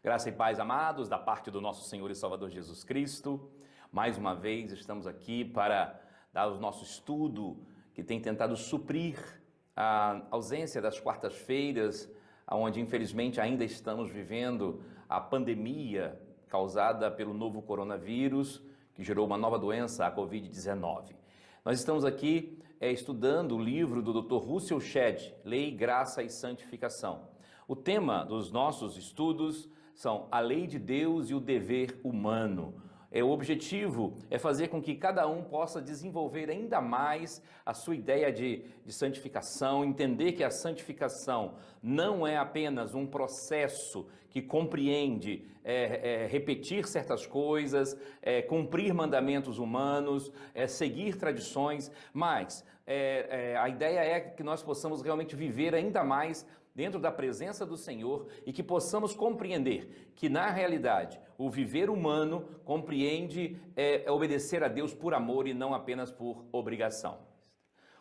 Graça e paz, amados, da parte do nosso Senhor e Salvador Jesus Cristo. Mais uma vez estamos aqui para dar o nosso estudo que tem tentado suprir a ausência das quartas-feiras, onde infelizmente ainda estamos vivendo a pandemia causada pelo novo coronavírus, que gerou uma nova doença, a Covid-19. Nós estamos aqui estudando o livro do Dr. Russell Shedd, Lei, Graça e Santificação. O tema dos nossos estudos são a lei de Deus e o dever humano. O objetivo é fazer com que cada um possa desenvolver ainda mais a sua ideia de santificação, entender que a santificação não é apenas um processo que compreende repetir certas coisas, cumprir mandamentos humanos, seguir tradições, mas a ideia é que nós possamos realmente viver ainda mais dentro da presença do Senhor e que possamos compreender que, na realidade, o viver humano compreende obedecer a Deus por amor e não apenas por obrigação.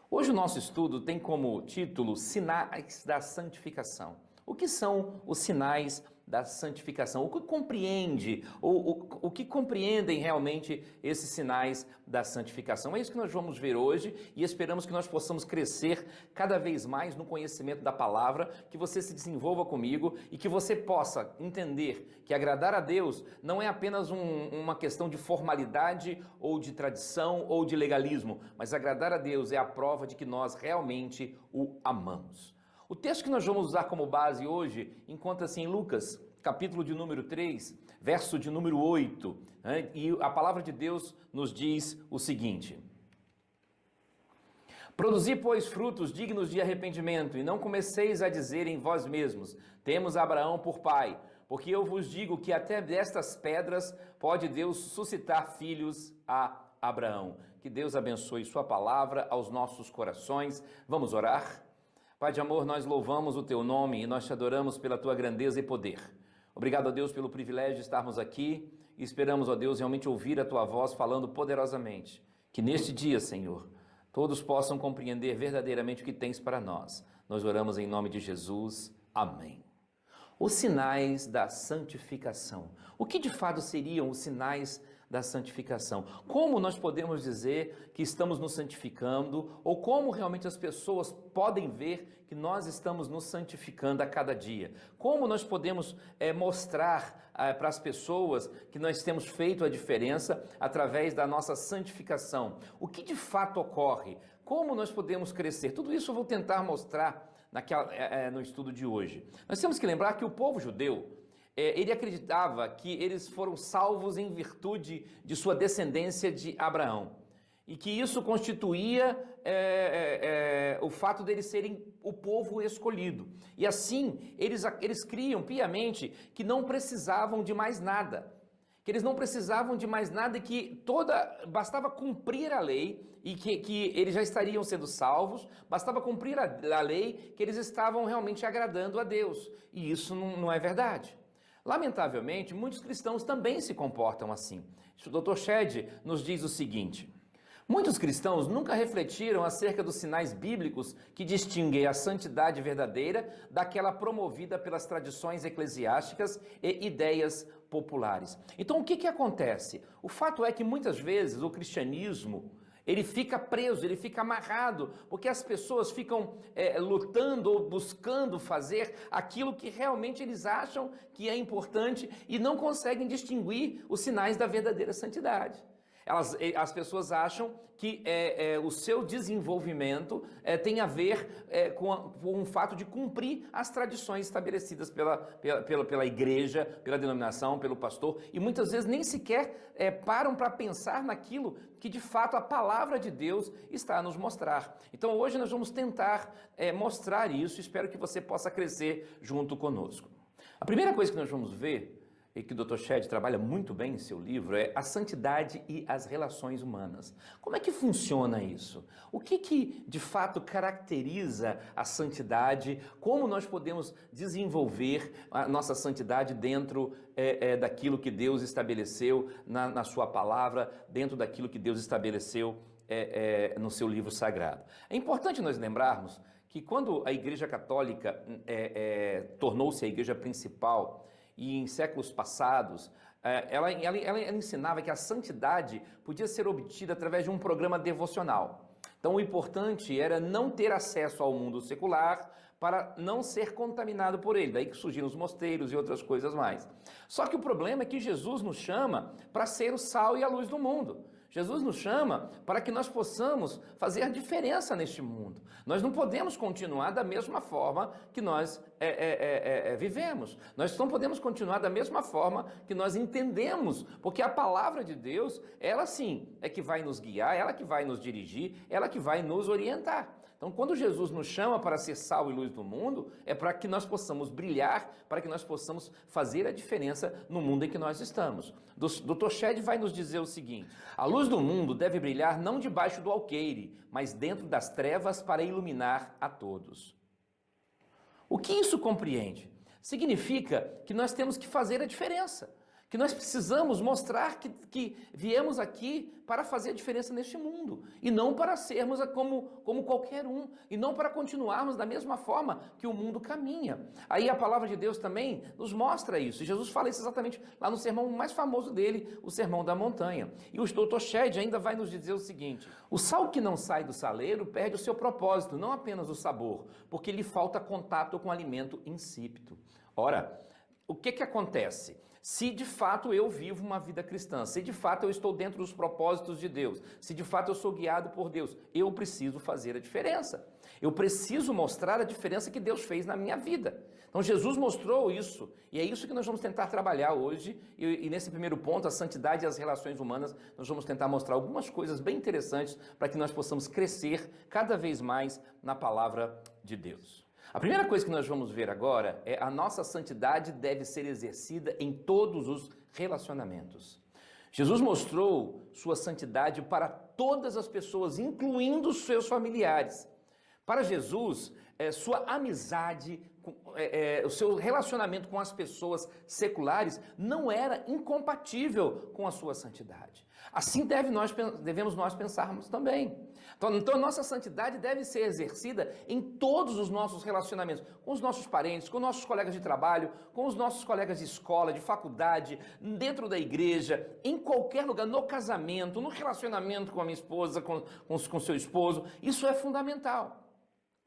Hoje o nosso estudo tem como título Sinais da Santificação. O que são os sinais da santificação? O que compreende, o que compreendem realmente esses sinais da santificação? É isso que nós vamos ver hoje e esperamos que nós possamos crescer cada vez mais no conhecimento da palavra, que você se desenvolva comigo e que você possa entender que agradar a Deus não é apenas uma questão de formalidade ou de tradição ou de legalismo, mas agradar a Deus é a prova de que nós realmente o amamos. O texto que nós vamos usar como base hoje encontra-se em Lucas, capítulo de número 3, verso de número 8, né? E a palavra de Deus nos diz o seguinte: Produzi, pois, frutos dignos de arrependimento, e não comeceis a dizer em vós mesmos, temos Abraão por pai, porque eu vos digo que até destas pedras pode Deus suscitar filhos a Abraão. Que Deus abençoe sua palavra aos nossos corações. Vamos orar? Pai de amor, nós louvamos o Teu nome e nós Te adoramos pela Tua grandeza e poder. Obrigado, ó Deus, pelo privilégio de estarmos aqui e esperamos, ó Deus, realmente ouvir a Tua voz falando poderosamente. Que neste dia, Senhor, todos possam compreender verdadeiramente o que Tens para nós. Nós oramos em nome de Jesus. Amém. Os sinais da santificação. O que de fato seriam os sinais da santificação? Como nós podemos dizer que estamos nos santificando ou como realmente as pessoas podem ver que nós estamos nos santificando a cada dia? Como nós podemos mostrar para as pessoas que nós temos feito a diferença através da nossa santificação? O que de fato ocorre? Como nós podemos crescer? Tudo isso eu vou tentar mostrar no estudo de hoje. Nós temos que lembrar que o povo judeu, ele acreditava que eles foram salvos em virtude de sua descendência de Abraão. E que isso constituía o fato deles serem o povo escolhido. E assim, eles criam piamente que não precisavam de mais nada. Que eles não precisavam de mais nada e que bastava cumprir a lei e que eles já estariam sendo salvos, bastava cumprir a lei que eles estavam realmente agradando a Deus. E isso não é verdade. Lamentavelmente, muitos cristãos também se comportam assim. O Dr. Shedd nos diz o seguinte: muitos cristãos nunca refletiram acerca dos sinais bíblicos que distinguem a santidade verdadeira daquela promovida pelas tradições eclesiásticas e ideias populares. Então, o que acontece? O fato é que muitas vezes o cristianismo ele fica preso, ele fica amarrado, porque as pessoas ficam lutando ou buscando fazer aquilo que realmente eles acham que é importante e não conseguem distinguir os sinais da verdadeira santidade. As pessoas acham que o seu desenvolvimento tem a ver com o fato de cumprir as tradições estabelecidas pela igreja, pela denominação, pelo pastor, e muitas vezes nem sequer param para pensar naquilo que de fato a palavra de Deus está a nos mostrar. Então hoje nós vamos tentar mostrar isso, espero que você possa crescer junto conosco. A primeira coisa que nós vamos ver, e que o Dr. Shedd trabalha muito bem em seu livro, é a santidade e as relações humanas. Como é que funciona isso? O que de fato caracteriza a santidade? Como nós podemos desenvolver a nossa santidade dentro daquilo que Deus estabeleceu na sua palavra, dentro daquilo que Deus estabeleceu no seu livro sagrado? É importante nós lembrarmos que quando a Igreja Católica tornou-se a igreja principal e em séculos passados, ela ensinava que a santidade podia ser obtida através de um programa devocional. Então o importante era não ter acesso ao mundo secular para não ser contaminado por ele. Daí que surgiram os mosteiros e outras coisas mais. Só que o problema é que Jesus nos chama para ser o sal e a luz do mundo. Jesus nos chama para que nós possamos fazer a diferença neste mundo. Nós não podemos continuar da mesma forma que nós vivemos. Nós não podemos continuar da mesma forma que nós entendemos, porque a palavra de Deus, ela sim, é que vai nos guiar, ela que vai nos dirigir, ela que vai nos orientar. Então, quando Jesus nos chama para ser sal e luz do mundo, é para que nós possamos brilhar, para que nós possamos fazer a diferença no mundo em que nós estamos. Dr. Shedd vai nos dizer o seguinte: a luz do mundo deve brilhar não debaixo do alqueire, mas dentro das trevas para iluminar a todos. O que isso compreende? Significa que nós temos que fazer a diferença. Que nós precisamos mostrar que viemos aqui para fazer a diferença neste mundo, e não para sermos como qualquer um, e não para continuarmos da mesma forma que o mundo caminha. Aí a palavra de Deus também nos mostra isso, e Jesus fala isso exatamente lá no sermão mais famoso dele, o Sermão da Montanha. E o Dr. Shedd ainda vai nos dizer o seguinte: o sal que não sai do saleiro perde o seu propósito, não apenas o sabor, porque lhe falta contato com o alimento insípido. Ora, o que acontece? Se de fato eu vivo uma vida cristã, se de fato eu estou dentro dos propósitos de Deus, se de fato eu sou guiado por Deus, eu preciso fazer a diferença. Eu preciso mostrar a diferença que Deus fez na minha vida. Então Jesus mostrou isso, e é isso que nós vamos tentar trabalhar hoje, e nesse primeiro ponto, a santidade e as relações humanas, nós vamos tentar mostrar algumas coisas bem interessantes para que nós possamos crescer cada vez mais na palavra de Deus. A primeira coisa que nós vamos ver agora é a nossa santidade deve ser exercida em todos os relacionamentos. Jesus mostrou sua santidade para todas as pessoas, incluindo os seus familiares. Para Jesus, sua amizade, o seu relacionamento com as pessoas seculares não era incompatível com a sua santidade. Assim devemos nós pensarmos também. Então a nossa santidade deve ser exercida em todos os nossos relacionamentos, com os nossos parentes, com nossos colegas de trabalho, com os nossos colegas de escola, de faculdade, dentro da igreja, em qualquer lugar, no casamento, no relacionamento com a minha esposa, com seu esposo. Isso é fundamental.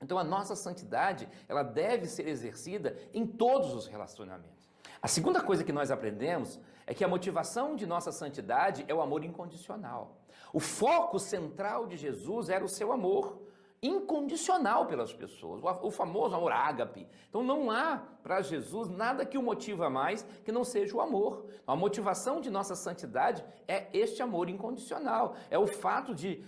Então a nossa santidade, ela deve ser exercida em todos os relacionamentos. A segunda coisa que nós aprendemos é que a motivação de nossa santidade é o amor incondicional. O foco central de Jesus era o seu amor incondicional pelas pessoas, o famoso amor ágape. Então não há para Jesus nada que o motiva mais que não seja o amor. A motivação de nossa santidade é este amor incondicional, é o fato de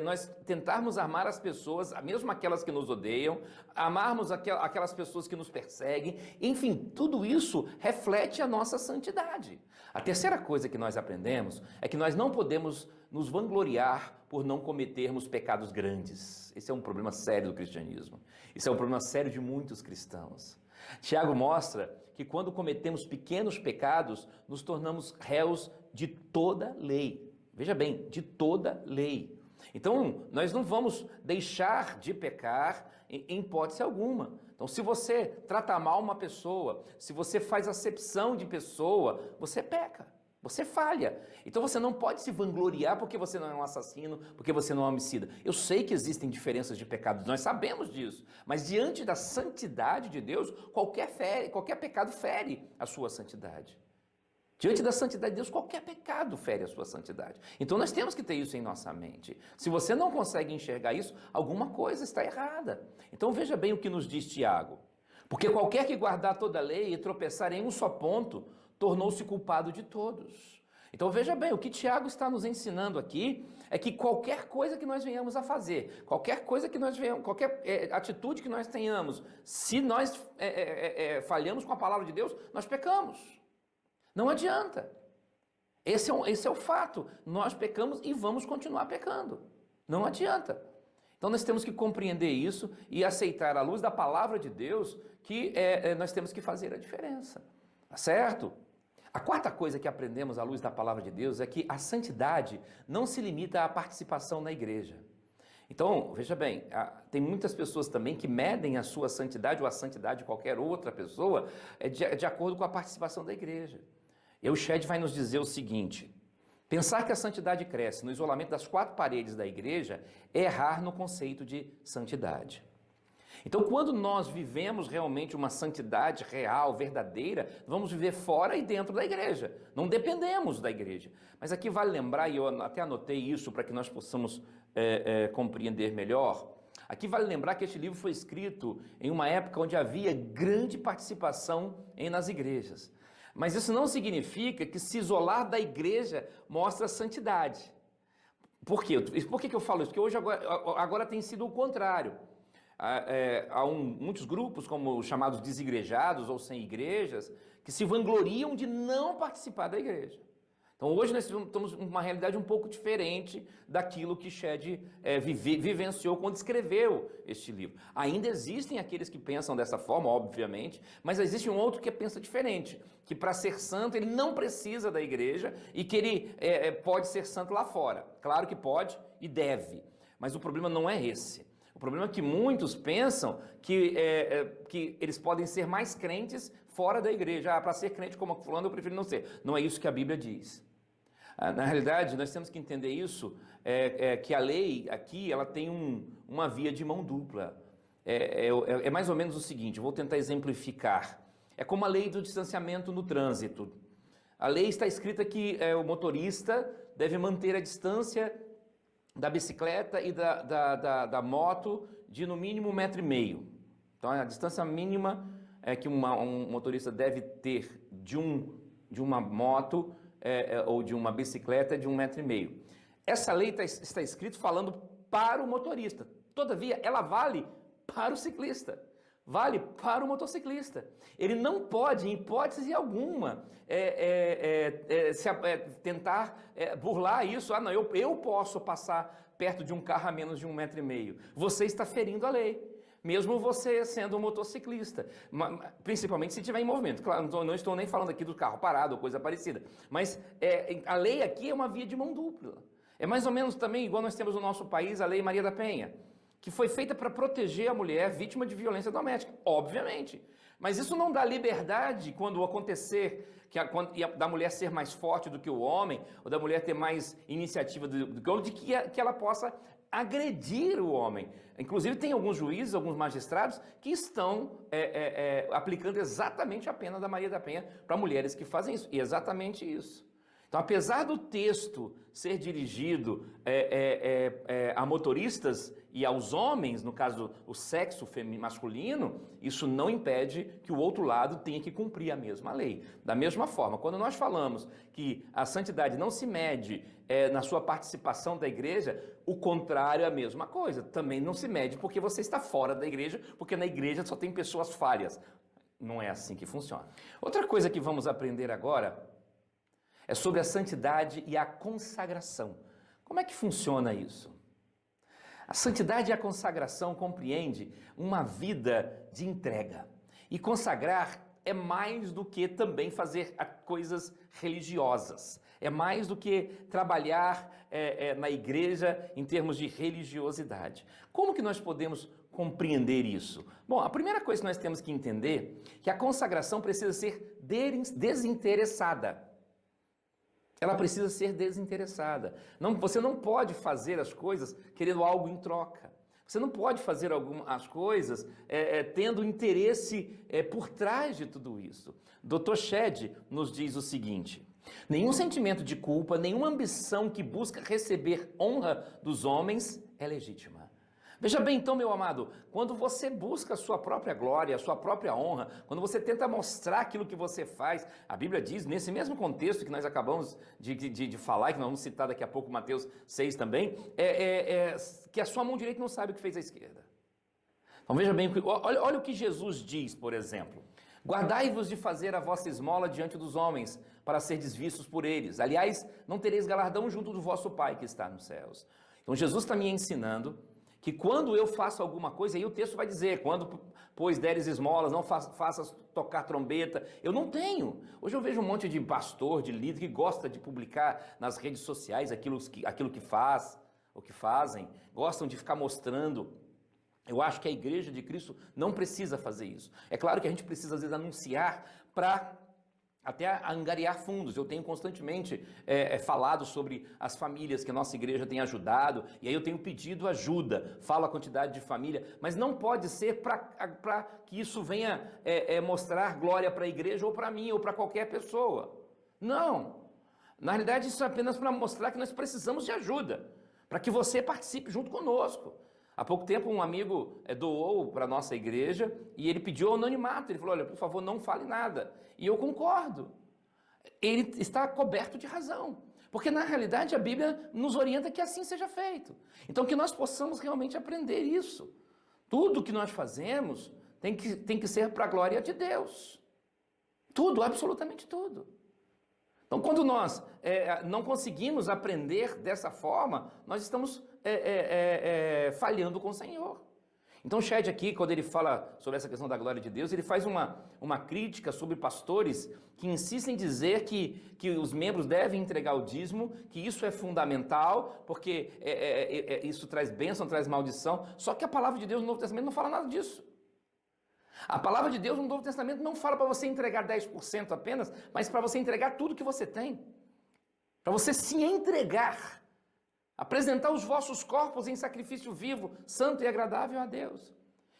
nós tentarmos amar as pessoas, mesmo aquelas que nos odeiam, amarmos aquelas pessoas que nos perseguem, enfim, tudo isso reflete a nossa santidade. A terceira coisa que nós aprendemos é que nós não podemos nos vangloriar por não cometermos pecados grandes. Esse é um problema sério do cristianismo. Esse é um problema sério de muitos cristãos. Tiago mostra que quando cometemos pequenos pecados, nos tornamos réus de toda lei. Veja bem, de toda lei. Então, nós não vamos deixar de pecar em hipótese alguma. Então, se você trata mal uma pessoa, se você faz acepção de pessoa, você peca. Você falha. Então você não pode se vangloriar porque você não é um assassino, porque você não é um homicida. Eu sei que existem diferenças de pecados, nós sabemos disso. Mas diante da santidade de Deus, qualquer pecado fere a sua santidade. Diante da santidade de Deus, qualquer pecado fere a sua santidade. Então nós temos que ter isso em nossa mente. Se você não consegue enxergar isso, alguma coisa está errada. Então veja bem o que nos diz Tiago. Porque qualquer que guardar toda a lei e tropeçar em um só ponto, tornou-se culpado de todos. Então veja bem, o que Tiago está nos ensinando aqui é que qualquer coisa que nós venhamos a fazer, qualquer atitude que nós tenhamos, se nós falhamos com a palavra de Deus, nós pecamos. Não adianta. Esse é o fato. Nós pecamos e vamos continuar pecando. Não adianta. Então nós temos que compreender isso e aceitar à luz da palavra de Deus que nós temos que fazer a diferença. Tá certo? A quarta coisa que aprendemos à luz da palavra de Deus é que a santidade não se limita à participação na igreja. Então, veja bem, tem muitas pessoas também que medem a sua santidade ou a santidade de qualquer outra pessoa de acordo com a participação da igreja. E o Shedd vai nos dizer o seguinte: pensar que a santidade cresce no isolamento das quatro paredes da igreja é errar no conceito de santidade. Então, quando nós vivemos realmente uma santidade real, verdadeira, vamos viver fora e dentro da igreja. Não dependemos da igreja. Mas aqui vale lembrar, e eu até anotei isso para que nós possamos compreender melhor. Aqui vale lembrar que este livro foi escrito em uma época onde havia grande participação nas igrejas. Mas isso não significa que se isolar da igreja mostra santidade. Por quê? Por que eu falo isso? Porque hoje agora tem sido o contrário. Há muitos grupos, como os chamados desigrejados ou sem igrejas, que se vangloriam de não participar da igreja. Então hoje nós estamos numa realidade um pouco diferente daquilo que Shedd vivenciou quando escreveu este livro. Ainda existem aqueles que pensam dessa forma, obviamente, mas existe um outro que pensa diferente, que para ser santo ele não precisa da igreja e que ele pode ser santo lá fora. Claro que pode e deve, mas o problema não é esse. O problema é que muitos pensam que eles podem ser mais crentes fora da igreja. Para ser crente como fulano eu prefiro não ser. Não é isso que a Bíblia diz. Na realidade, nós temos que entender isso, que a lei aqui ela tem uma via de mão dupla. É mais ou menos o seguinte, vou tentar exemplificar. É como a lei do distanciamento no trânsito. A lei está escrita que o motorista deve manter a distância da bicicleta e da moto de no mínimo 1,5 m. Então a distância mínima que um motorista deve ter de uma moto ou de uma bicicleta é de 1,5 m. Essa lei está escrita falando para o motorista. Todavia, ela vale para o ciclista. Vale para o motociclista. Ele não pode, em hipótese alguma, tentar burlar isso. Não, eu posso passar perto de um carro a menos de 1,5 m. Você está ferindo a lei, mesmo você sendo um motociclista, principalmente se estiver em movimento. Claro, não estou nem falando aqui do carro parado ou coisa parecida, mas a lei aqui é uma via de mão dupla. É mais ou menos também igual nós temos no nosso país a Lei Maria da Penha, que foi feita para proteger a mulher vítima de violência doméstica, obviamente. Mas isso não dá liberdade quando acontecer da mulher ser mais forte do que o homem, ou da mulher ter mais iniciativa do que o homem, que ela possa agredir o homem. Inclusive tem alguns juízes, alguns magistrados que estão aplicando exatamente a pena da Maria da Penha para mulheres que fazem isso, e exatamente isso. Então, apesar do texto ser dirigido a motoristas e aos homens, no caso o sexo masculino, isso não impede que o outro lado tenha que cumprir a mesma lei. Da mesma forma, quando nós falamos que a santidade não se mede na sua participação da igreja, o contrário é a mesma coisa. Também não se mede porque você está fora da igreja, porque na igreja só tem pessoas falhas. Não é assim que funciona. Outra coisa que vamos aprender agora é sobre a santidade e a consagração. Como é que funciona isso? A santidade e a consagração compreende uma vida de entrega. E consagrar é mais do que também fazer coisas religiosas. É mais do que trabalhar na igreja em termos de religiosidade. Como que nós podemos compreender isso? Bom, a primeira coisa que nós temos que entender é que a consagração precisa ser desinteressada. Ela precisa ser desinteressada. Você não pode fazer as coisas querendo algo em troca. Você não pode fazer as coisas tendo interesse por trás de tudo isso. Dr. Shedd nos diz o seguinte: nenhum sentimento de culpa, nenhuma ambição que busca receber honra dos homens é legítima. Veja bem, então, meu amado, quando você busca a sua própria glória, a sua própria honra, quando você tenta mostrar aquilo que você faz, a Bíblia diz, nesse mesmo contexto que nós acabamos de falar, que nós vamos citar daqui a pouco Mateus 6 também, que a sua mão direita não sabe o que fez a esquerda. Então veja bem, olha o que Jesus diz, por exemplo: guardai-vos de fazer a vossa esmola diante dos homens, para serdes vistos por eles. Aliás, não tereis galardão junto do vosso Pai que está nos céus. Então Jesus está me ensinando que quando eu faço alguma coisa, aí o texto vai dizer, quando, pois, deres esmolas, não faças tocar trombeta. Eu não tenho. Hoje eu vejo um monte de pastor, de líder, que gosta de publicar nas redes sociais aquilo que faz. o que fazem, gostam de ficar mostrando. Eu acho que a igreja de Cristo não precisa fazer isso. É claro que a gente precisa, às vezes, anunciar para até angariar fundos. Eu tenho constantemente falado sobre as famílias que a nossa igreja tem ajudado, e aí eu tenho pedido ajuda, falo a quantidade de família, mas não pode ser para que isso venha mostrar glória para a igreja ou para mim ou para qualquer pessoa. Não. Na realidade, isso é apenas para mostrar que nós precisamos de ajuda, para que você participe junto conosco. Há pouco tempo um amigo doou para a nossa igreja e ele pediu anonimato. Ele falou, olha, por favor, não fale nada. E eu concordo. Ele está coberto de razão. Porque na realidade a Bíblia nos orienta que assim seja feito. Então que nós possamos realmente aprender isso. Tudo que nós fazemos tem que ser para a glória de Deus. Tudo, absolutamente tudo. Então quando nós não conseguimos aprender dessa forma, nós estamos falhando com o Senhor. Então o Chad aqui, quando ele fala sobre essa questão da glória de Deus, ele faz uma crítica sobre pastores que insistem em dizer que os membros devem entregar o dízimo, que isso é fundamental, porque isso traz bênção, traz maldição. Só que a palavra de Deus no Novo Testamento não fala nada disso. A palavra de Deus no Novo Testamento não fala para você entregar 10% apenas, mas para você entregar tudo que você tem. Para você se entregar. Apresentar os vossos corpos em sacrifício vivo, santo e agradável a Deus.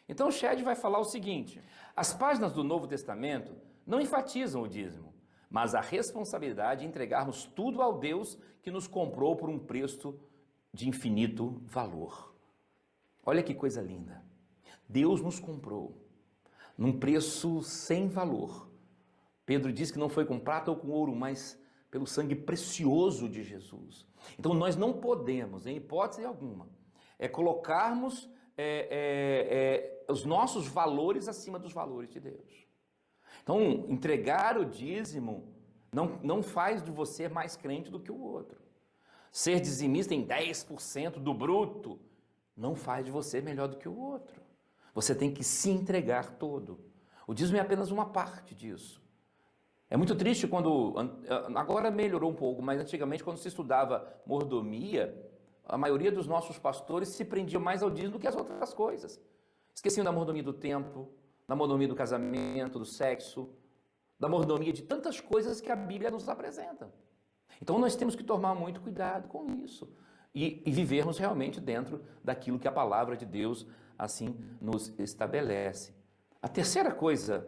Então o Chad vai falar o seguinte: as páginas do Novo Testamento não enfatizam o dízimo, mas a responsabilidade de entregarmos tudo ao Deus que nos comprou por um preço de infinito valor. Olha que coisa linda. Deus nos comprou num preço sem valor. Pedro diz que não foi com prata ou com ouro, mas pelo sangue precioso de Jesus. Então nós não podemos, em hipótese alguma, colocarmos os nossos valores acima dos valores de Deus. Então entregar o dízimo não faz de você mais crente do que o outro. Ser dizimista em 10% do bruto não faz de você melhor do que o outro. Você tem que se entregar todo. O dízimo é apenas uma parte disso. É muito triste quando, agora melhorou um pouco, mas antigamente quando se estudava mordomia, a maioria dos nossos pastores se prendia mais ao dízimo do que às outras coisas. Esqueciam da mordomia do tempo, da mordomia do casamento, do sexo, da mordomia de tantas coisas que a Bíblia nos apresenta. Então nós temos que tomar muito cuidado com isso e vivermos realmente dentro daquilo que a palavra de Deus assim nos estabelece. A terceira coisa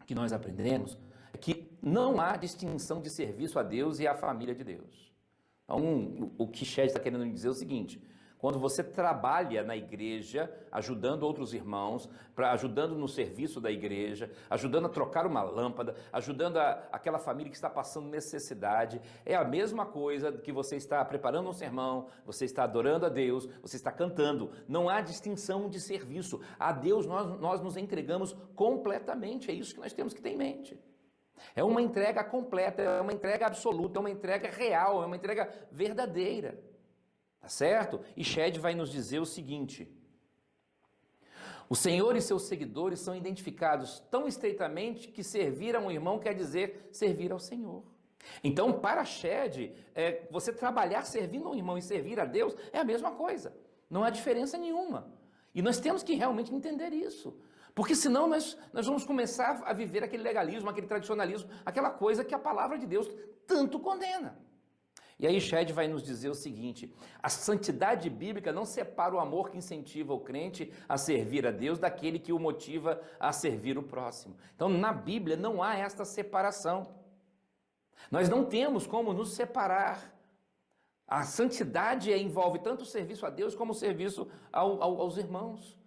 que nós aprendemos é que não há distinção de serviço a Deus e à família de Deus. Então, o que Chad está querendo dizer é o seguinte: quando você trabalha na igreja, ajudando outros irmãos, ajudando no serviço da igreja, ajudando a trocar uma lâmpada, ajudando aquela família que está passando necessidade, é a mesma coisa que você está preparando um sermão, você está adorando a Deus, você está cantando. Não há distinção de serviço. A Deus nós nos entregamos completamente, é isso que nós temos que ter em mente. É uma entrega completa, é uma entrega absoluta, é uma entrega real, é uma entrega verdadeira. Tá certo? E Chad vai nos dizer o seguinte: o Senhor e seus seguidores são identificados tão estreitamente que servir a um irmão quer dizer servir ao Senhor. Então, para Chad, você trabalhar servindo um irmão e servir a Deus é a mesma coisa. Não há diferença nenhuma. E nós temos que realmente entender isso. Porque senão nós vamos começar a viver aquele legalismo, aquele tradicionalismo, aquela coisa que a palavra de Deus tanto condena. E aí Chad vai nos dizer o seguinte: a santidade bíblica não separa o amor que incentiva o crente a servir a Deus daquele que o motiva a servir o próximo. Então na Bíblia não há esta separação. Nós não temos como nos separar. A santidade envolve tanto o serviço a Deus como o serviço aos irmãos.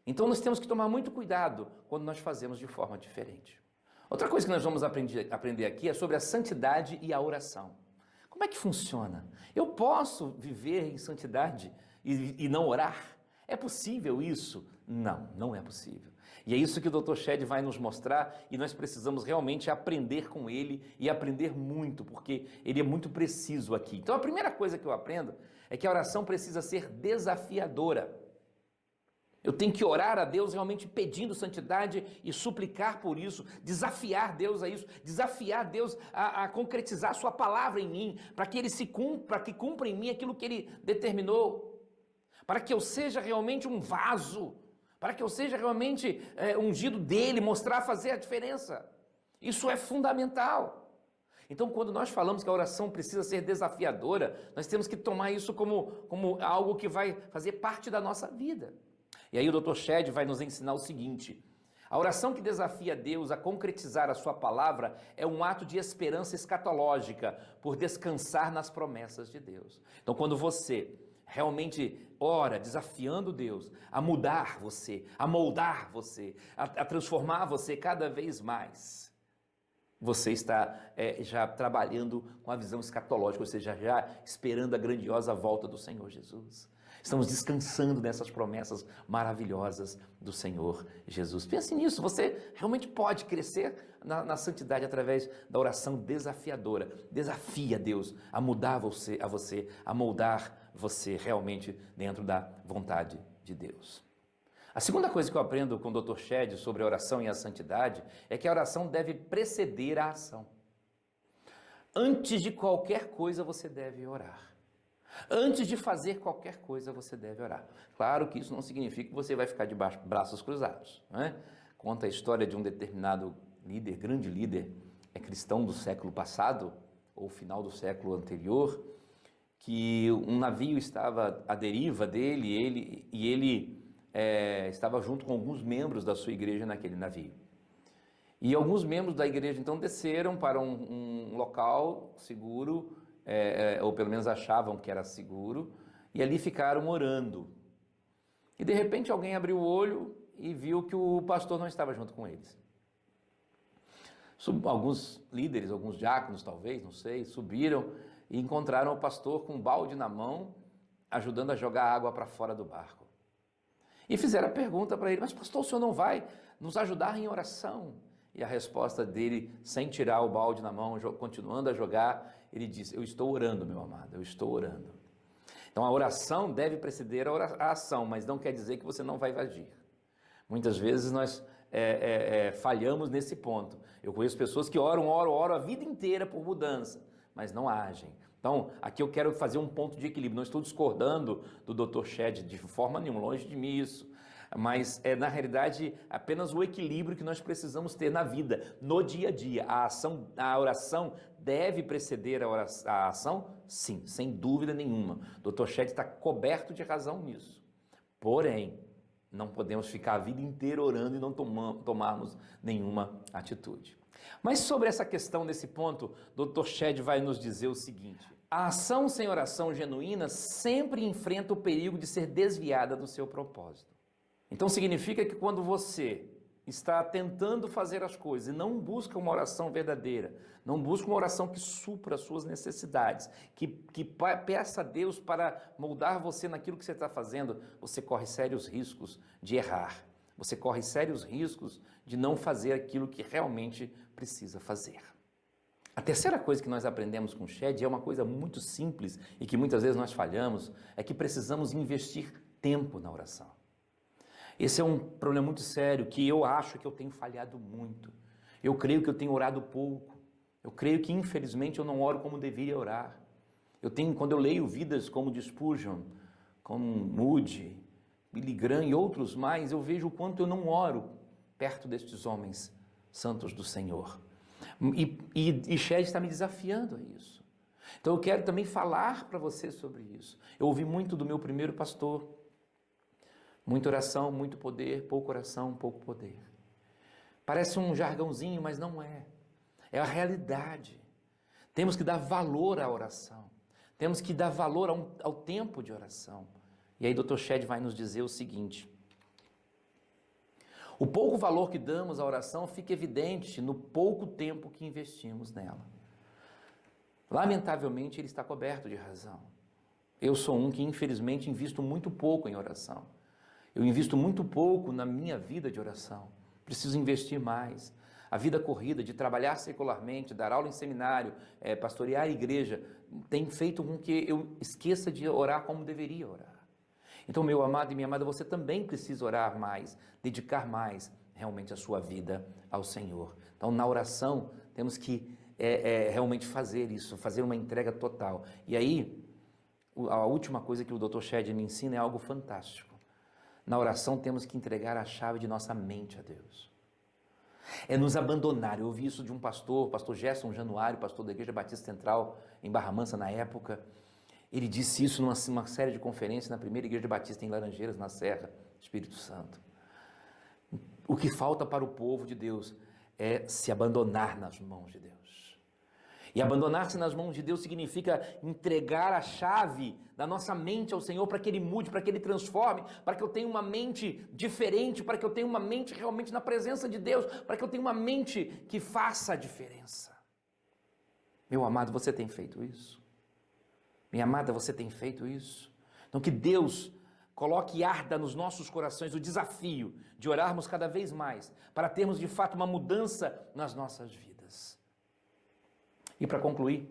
Então nós temos que tomar muito cuidado quando nós fazemos de forma diferente. Outra coisa que nós vamos aprender aqui é sobre a santidade e a oração. Como é que funciona? Eu posso viver em santidade e não orar? É possível isso? Não, não é possível. E é isso que o Dr. Chad vai nos mostrar e nós precisamos realmente aprender com ele e aprender muito, porque ele é muito preciso aqui. Então a primeira coisa que eu aprendo é que a oração precisa ser desafiadora. Eu tenho que orar a Deus realmente pedindo santidade e suplicar por isso, desafiar Deus a isso, desafiar Deus a concretizar a sua palavra em mim, para que Ele para que cumpra em mim aquilo que Ele determinou, para que eu seja realmente um vaso, para que eu seja realmente ungido dEle, fazer a diferença. Isso é fundamental. Então, quando nós falamos que a oração precisa ser desafiadora, nós temos que tomar isso como algo que vai fazer parte da nossa vida. E aí o Dr. Shedd vai nos ensinar o seguinte: a oração que desafia Deus a concretizar a sua palavra é um ato de esperança escatológica por descansar nas promessas de Deus. Então, quando você realmente ora desafiando Deus a mudar você, a moldar você, a transformar você cada vez mais, você está já trabalhando com a visão escatológica, ou seja, já esperando a grandiosa volta do Senhor Jesus. Estamos descansando nessas promessas maravilhosas do Senhor Jesus. Pense nisso, você realmente pode crescer na santidade através da oração desafiadora. Desafia Deus a mudar você, a moldar você realmente dentro da vontade de Deus. A segunda coisa que eu aprendo com o Dr. Shedd sobre a oração e a santidade é que a oração deve preceder a ação. Antes de qualquer coisa você deve orar. Antes de fazer qualquer coisa você deve orar. Claro que isso não significa que você vai ficar de braços cruzados, não é? Conta a história de um determinado líder, grande líder, cristão do século passado, ou final do século anterior, que um navio estava à deriva dele e ele estava junto com alguns membros da sua igreja naquele navio. E alguns membros da igreja então desceram para um local seguro, ou pelo menos achavam que era seguro, e ali ficaram orando. E de repente alguém abriu o olho e viu que o pastor não estava junto com eles. Alguns líderes, alguns diáconos talvez, não sei, subiram e encontraram o pastor com um balde na mão, ajudando a jogar água para fora do barco. E fizeram a pergunta para ele: mas pastor, o senhor não vai nos ajudar em oração? E a resposta dele, sem tirar o balde na mão, continuando a jogar, ele disse: eu estou orando, meu amado, eu estou orando. Então a oração deve preceder a ação, mas não quer dizer que você não vai agir. Muitas vezes nós falhamos nesse ponto. Eu conheço pessoas que oram a vida inteira por mudança, mas não agem. Então, aqui eu quero fazer um ponto de equilíbrio. Não estou discordando do Dr. Shedd de forma nenhuma, longe de mim isso. Mas na realidade, apenas o equilíbrio que nós precisamos ter na vida, no dia a dia. A oração deve preceder a ação? Sim, sem dúvida nenhuma. Dr. Shedd está coberto de razão nisso. Porém, não podemos ficar a vida inteira orando e não tomarmos nenhuma atitude. Mas sobre essa questão, nesse ponto, Dr. Shedd vai nos dizer o seguinte: a ação sem oração genuína sempre enfrenta o perigo de ser desviada do seu propósito. Então significa que quando você está tentando fazer as coisas e não busca uma oração verdadeira, não busca uma oração que supra as suas necessidades, que peça a Deus para moldar você naquilo que você está fazendo, você corre sérios riscos de errar. Você corre sérios riscos de não fazer aquilo que realmente precisa fazer. A terceira coisa que nós aprendemos com Shedd é uma coisa muito simples e que muitas vezes nós falhamos, é que precisamos investir tempo na oração. Esse é um problema muito sério que eu acho que eu tenho falhado muito. Eu creio que eu tenho orado pouco. Eu creio que, infelizmente, eu não oro como deveria orar. Quando eu leio vidas como de Spurgeon, como Moody, Billy Graham e outros mais, eu vejo o quanto eu não oro perto destes homens santos do Senhor. E Shedd está me desafiando a isso. Então eu quero também falar para você sobre isso. Eu ouvi muito do meu primeiro pastor: muita oração, muito poder, pouca oração, pouco poder. Parece um jargãozinho, mas não é. É a realidade. Temos que dar valor à oração. Temos que dar valor ao tempo de oração. E aí Dr. Shedd vai nos dizer o seguinte: o pouco valor que damos à oração fica evidente no pouco tempo que investimos nela. Lamentavelmente, ele está coberto de razão. Eu sou um que, infelizmente, invisto muito pouco em oração. Eu invisto muito pouco na minha vida de oração. Preciso investir mais. A vida corrida de trabalhar secularmente, dar aula em seminário, pastorear a igreja, tem feito com que eu esqueça de orar como deveria orar. Então, meu amado e minha amada, você também precisa orar mais, dedicar mais realmente a sua vida ao Senhor. Então, na oração, temos que realmente fazer isso, fazer uma entrega total. E aí, a última coisa que o Dr. Shedd me ensina é algo fantástico. Na oração, temos que entregar a chave de nossa mente a Deus. É nos abandonar. Eu ouvi isso de um pastor, pastor Gerson Januário, pastor da Igreja Batista Central, em Barra Mansa, na época. Ele disse isso numa série de conferências na primeira Igreja Batista em Laranjeiras, na Serra, Espírito Santo. O que falta para o povo de Deus é se abandonar nas mãos de Deus. E abandonar-se nas mãos de Deus significa entregar a chave da nossa mente ao Senhor para que Ele mude, para que Ele transforme, para que eu tenha uma mente diferente, para que eu tenha uma mente realmente na presença de Deus, para que eu tenha uma mente que faça a diferença. Meu amado, você tem feito isso? Minha amada, você tem feito isso? Então que Deus coloque e arda nos nossos corações o desafio de orarmos cada vez mais, para termos de fato uma mudança nas nossas vidas. E para concluir,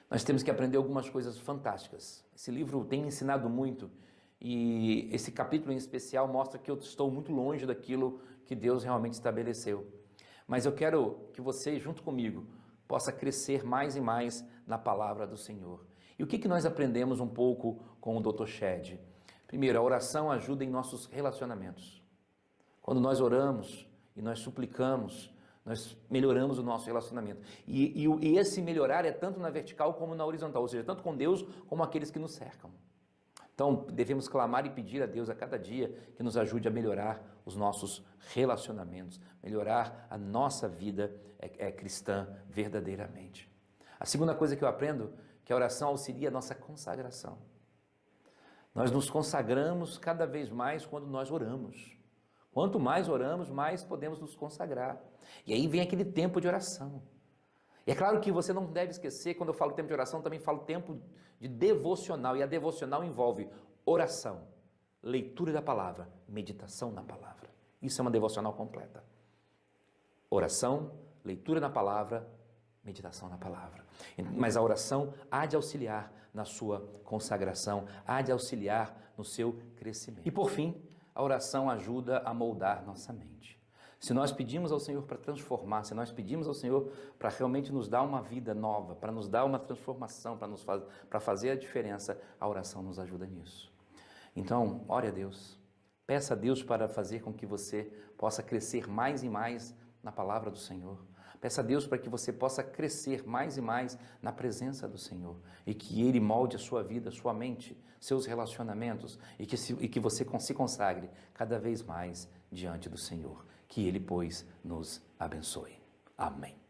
nós temos que aprender algumas coisas fantásticas. Esse livro tem me ensinado muito e esse capítulo em especial mostra que eu estou muito longe daquilo que Deus realmente estabeleceu. Mas eu quero que você, junto comigo, possa crescer mais e mais na palavra do Senhor. E o que nós aprendemos um pouco com o Dr. Shedd? Primeiro, a oração ajuda em nossos relacionamentos. Quando nós oramos e nós suplicamos, nós melhoramos o nosso relacionamento. E esse melhorar é tanto na vertical como na horizontal, ou seja, tanto com Deus como aqueles que nos cercam. Então, devemos clamar e pedir a Deus a cada dia que nos ajude a melhorar os nossos relacionamentos, melhorar a nossa vida cristã verdadeiramente. A segunda coisa que eu aprendo é que a oração auxilia a nossa consagração. Nós nos consagramos cada vez mais quando nós oramos. Quanto mais oramos, mais podemos nos consagrar. E aí vem aquele tempo de oração. E é claro que você não deve esquecer, quando eu falo tempo de oração, também falo tempo de devocional. E a devocional envolve oração, leitura da palavra, meditação na palavra. Isso é uma devocional completa. Oração, leitura na palavra, meditação na palavra. Mas a oração há de auxiliar na sua consagração, há de auxiliar no seu crescimento. E por fim, a oração ajuda a moldar nossa mente. Se nós pedimos ao Senhor para transformar, se nós pedimos ao Senhor para realmente nos dar uma vida nova, para nos dar uma transformação, para fazer a diferença, a oração nos ajuda nisso. Então, ore a Deus. Peça a Deus para fazer com que você possa crescer mais e mais na palavra do Senhor. Peça a Deus para que você possa crescer mais e mais na presença do Senhor e que Ele molde a sua vida, a sua mente, seus relacionamentos e que você se consagre cada vez mais diante do Senhor. Que Ele, pois, nos abençoe. Amém.